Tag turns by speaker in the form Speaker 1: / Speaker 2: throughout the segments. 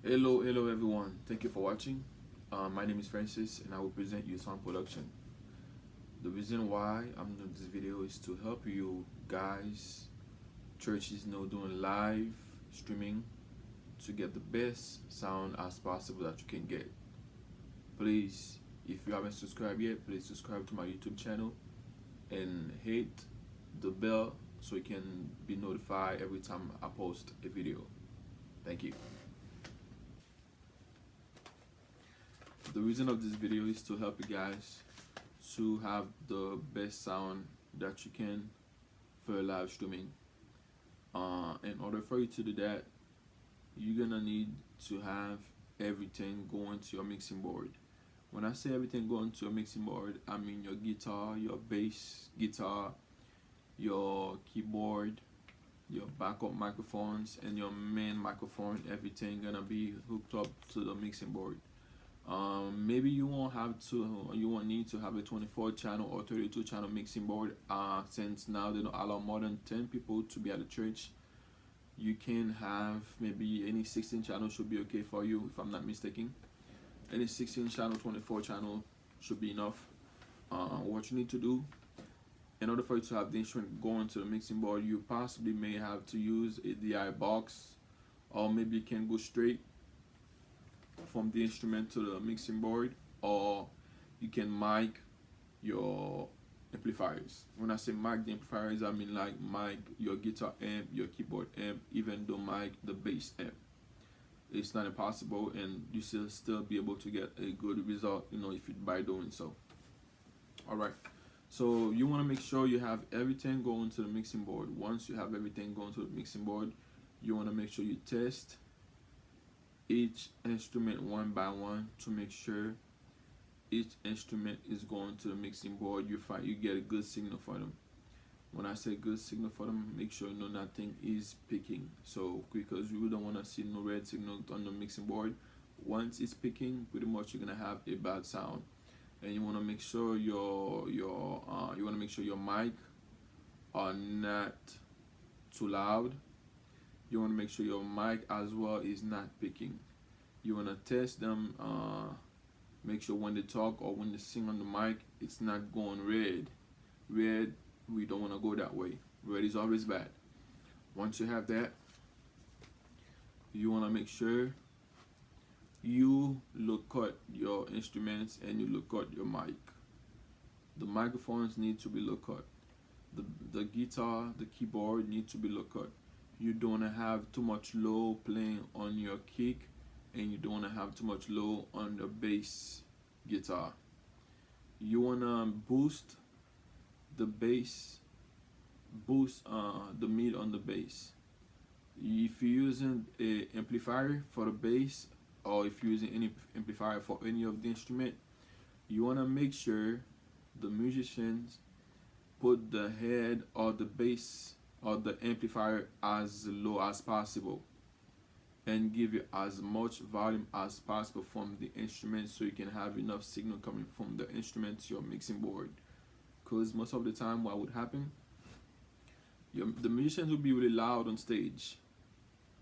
Speaker 1: Hello everyone. Thank you for watching. My name is Francis and I will present you sound production. The reason why I'm doing this video is to help you guys, churches, doing live streaming to get the best sound as possible that you can get. Please, if you haven't subscribed yet, please subscribe to my YouTube channel and hit the bell so you can be notified every time I post a video. Thank you. The reason of this video is to help you guys to have the best sound that you can for live streaming. In order for you to do that, you're gonna need to have everything going to your mixing board. When I say everything going to your mixing board, I mean your guitar, your bass guitar, your keyboard, your backup microphones, and your main microphone. Everything gonna be hooked up to the mixing board. Maybe you won't need to have a 24 channel or 32 channel mixing board, since now they don't allow more than 10 people to be at the church. You can have maybe any 16 channel should be okay for you, if I'm not mistaken. Any 16 channel, 24 channel should be enough. What you need to do in order for you to have the instrument going to the mixing board, you possibly may have to use a DI box, or maybe you can go straight from the instrument to the mixing board, or you can mic your amplifiers. When I say mic the amplifiers, I mean like mic your guitar amp, your keyboard amp, even though mic the bass amp. It's not impossible, and you still be able to get a good result, if you by doing so. Alright, so you want to make sure you have everything going to the mixing board. Once you have everything going to the mixing board, you want to make sure you test each instrument one by one to make sure each instrument is going to the mixing board. You get a good signal for them. When I say good signal for them, make sure nothing is picking. So because you don't want to see no red signal on the mixing board. Once it's picking, pretty much you're gonna have a bad sound. And you want to make sure your mic are not too loud. You want to make sure your mic as well is not picking. You want to test them, make sure when they talk or when they sing on the mic, it's not going red. Red, we don't want to go that way. Red is always bad. Once you have that, you want to make sure you look at your instruments and you look at your mic. The microphones need to be looked at. The guitar, the keyboard need to be looked at. You don't want to have too much low playing on your kick, and you don't want to have too much low on the bass guitar. You want to boost the bass, boost the mid on the bass. If you're using an amplifier for the bass, or if you're using any amplifier for any of the instrument, you want to make sure the musicians put the head or the bass or the amplifier as low as possible, and give you as much volume as possible from the instrument, so you can have enough signal coming from the instrument to your mixing board. Because most of the time what would happen, the musicians will be really loud on stage,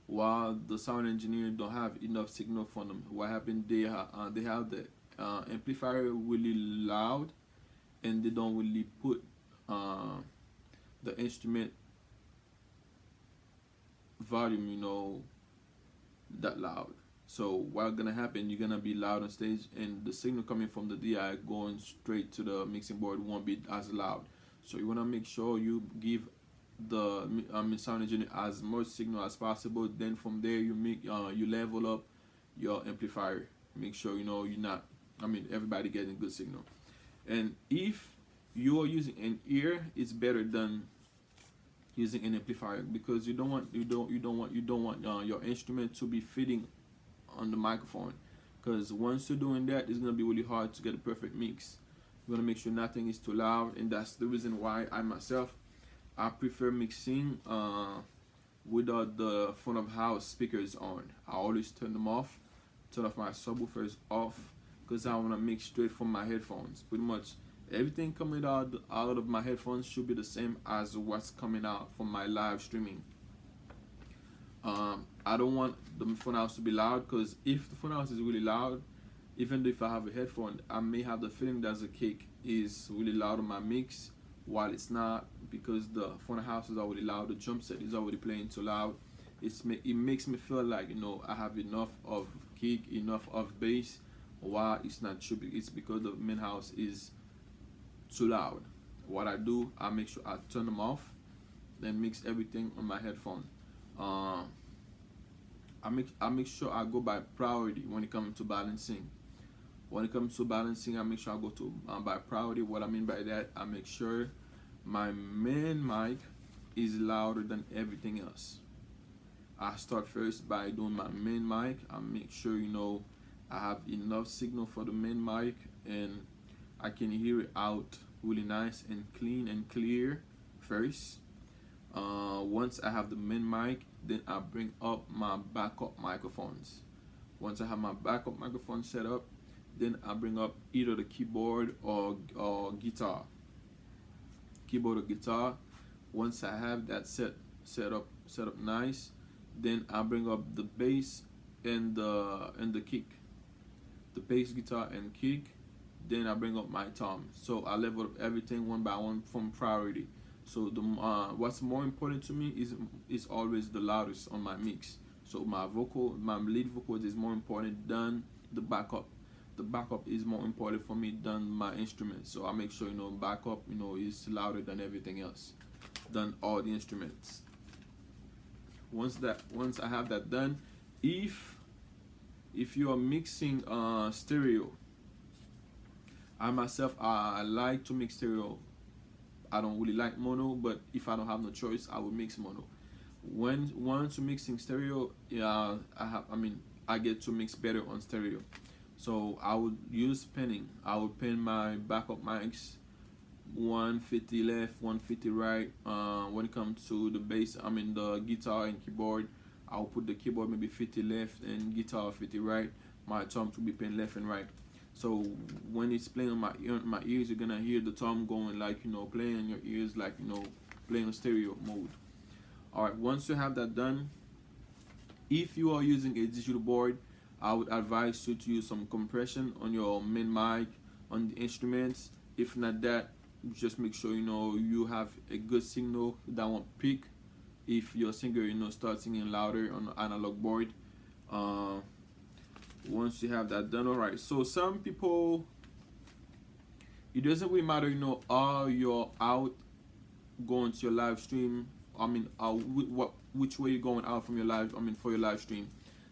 Speaker 1: while the sound engineer don't have enough signal for them. What happened, they have the amplifier really loud, and they don't really put the instrument volume that loud. So what's gonna happen, you're gonna be loud on stage, and the signal coming from the DI going straight to the mixing board won't be as loud. So you want to make sure you give the sound engineer as much signal as possible. Then from there you level up your amplifier. Make sure you're not, everybody getting good signal. And if you are using an ear, it's better than using an amplifier, because you don't want your instrument to be fitting on the microphone, because once you're doing that, it's gonna be really hard to get a perfect mix. You want to make sure nothing is too loud, and that's the reason why I prefer mixing without the front of house speakers on. I always turn them off, turn off my subwoofers off, because I want to mix straight from my headphones. Pretty much everything coming out of my headphones should be the same as what's coming out from my live streaming. I don't want the phone house to be loud, because if the phone house is really loud, even if I have a headphone, I may have the feeling that the kick is really loud on my mix, while it's not, because the phone house is already loud, the drum set is already playing too loud. It makes me feel like, I have enough of kick, enough of bass, while it's not true. It's because the main house is too loud. What I do, I make sure I turn them off, then mix everything on my headphone. Uh, I make sure I go by priority when it comes to balancing. When it comes to balancing, I make sure I go to by priority. What I mean by that, I make sure my main mic is louder than everything else. I start first by doing my main mic. I make sure I have enough signal for the main mic, and I can hear it out really nice and clean and clear first. Once I have the main mic, then I bring up my backup microphones. Once I have my backup microphone set up, then I bring up either the keyboard or guitar. Keyboard or guitar. Once I have that set up nice, then I bring up the bass and the kick. The bass, guitar, and kick. Then I bring up my tom. So I level up everything one by one from priority. So what's more important to me is always the loudest on my mix. So my lead vocals is more important than the backup. The backup is more important for me than my instruments. So I make sure backup is louder than everything else, than all the instruments. Once I have that done, if you are mixing stereo, I myself, I like to mix stereo. I don't really like mono, but if I don't have no choice, I will mix mono. Once mixing stereo, I get to mix better on stereo. So I would use pinning. I would pin my backup mics 150 left, 150 right. When it comes to the bass, the guitar and keyboard, I'll put the keyboard maybe 50 left and guitar 50 right. My tom to be pinned left and right. So when it's playing on my ears, you're gonna hear the tom going like playing in your ears, like playing on stereo mode. All right. Once you have that done, if you are using a digital board, I would advise you to use some compression on your main mic, on the instruments. If not that, just make sure you have a good signal that won't peak if your singer starts singing louder on the analog board. Once you have that done, all right. So some people, it doesn't really matter how you're out going to your live stream. Which way you're going out from your live, for your live stream.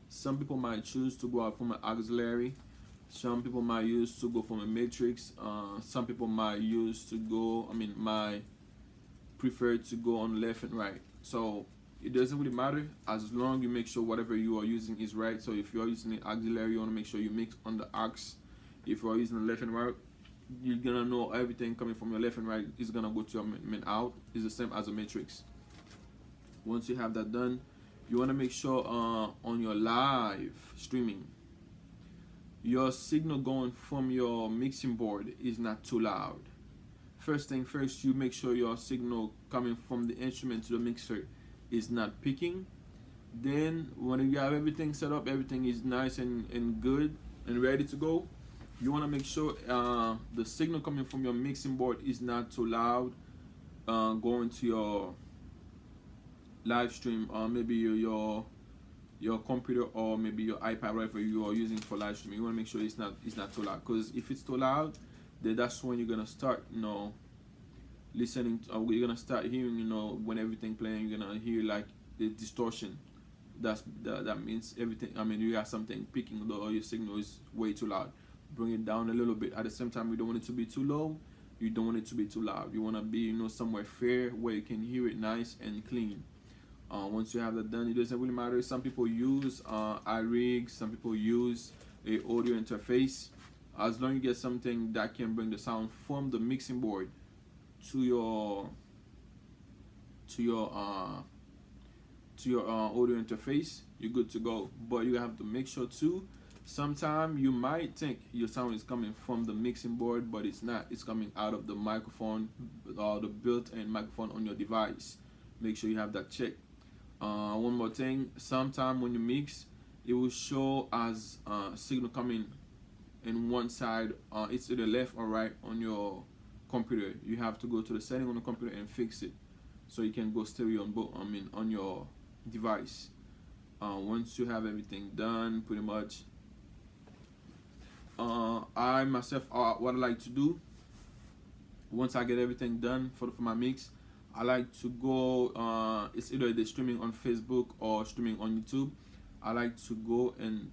Speaker 1: Some people might choose to go out from an auxiliary. Some people might use to go from a matrix. Some people might use to go, might prefer to go on left and right. So it doesn't really matter as long you make sure whatever you are using is right. So if you're using an auxiliary, you want to make sure you mix on the aux. If you're using the left and right, you're gonna know everything coming from your left and right is gonna go to your main out. It's the same as a matrix. Once you have that done, you want to make sure on your live streaming, your signal going from your mixing board is not too loud. First thing first, you make sure your signal coming from the instrument to the mixer is not peaking. Then when you have everything set up, everything is nice and good and ready to go, you want to make sure the signal coming from your mixing board is not too loud, going to your live stream, or maybe your computer, or maybe your iPad, whatever you are using for live streaming. You want to make sure it's not too loud, because if it's too loud, then that's when you're gonna start listening to, you're gonna start hearing when everything playing, you're gonna hear like the distortion. That means everything, you have something picking, or your signal is way too loud. Bring it down a little bit. At the same time, you don't want it to be too low, you don't want it to be too loud. You want to be somewhere fair where you can hear it nice and clean. Once you have that done, it doesn't really matter. Some people use iRig, some people use a audio interface. As long as you get something that can bring the sound from the mixing board to your audio interface, you're good to go. But you have to make sure too, sometimes you might think your sound is coming from the mixing board, but it's not. It's coming out of the microphone, or the built-in microphone on your device. Make sure you have that checked. One more thing, sometime when you mix, it will show as signal coming in one side, it's to the left or right on your computer. You have to go to the setting on the computer and fix it so you can go stereo on both, on your device. Once you have everything done, pretty much, I myself, what I like to do once I get everything done for my mix, I like to go. It's either the streaming on Facebook or streaming on YouTube. I like to go and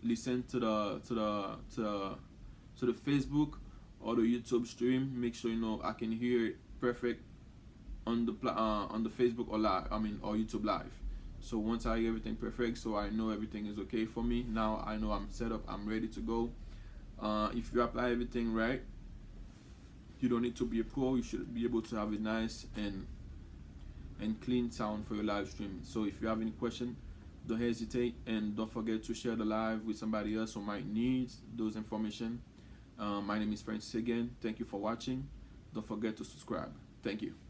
Speaker 1: listen to the Facebook or the YouTube stream. Make sure I can hear it perfect on the Facebook or live. Or YouTube live. So once I get everything perfect, so I know everything is okay for me. Now I know I'm set up. I'm ready to go. If you apply everything right, you don't need to be a pro. You should be able to have a nice and clean sound for your live stream. So if you have any question, don't hesitate, and don't forget to share the live with somebody else who might need those information. My name is Francis again. Thank you for watching. Don't forget to subscribe. Thank you.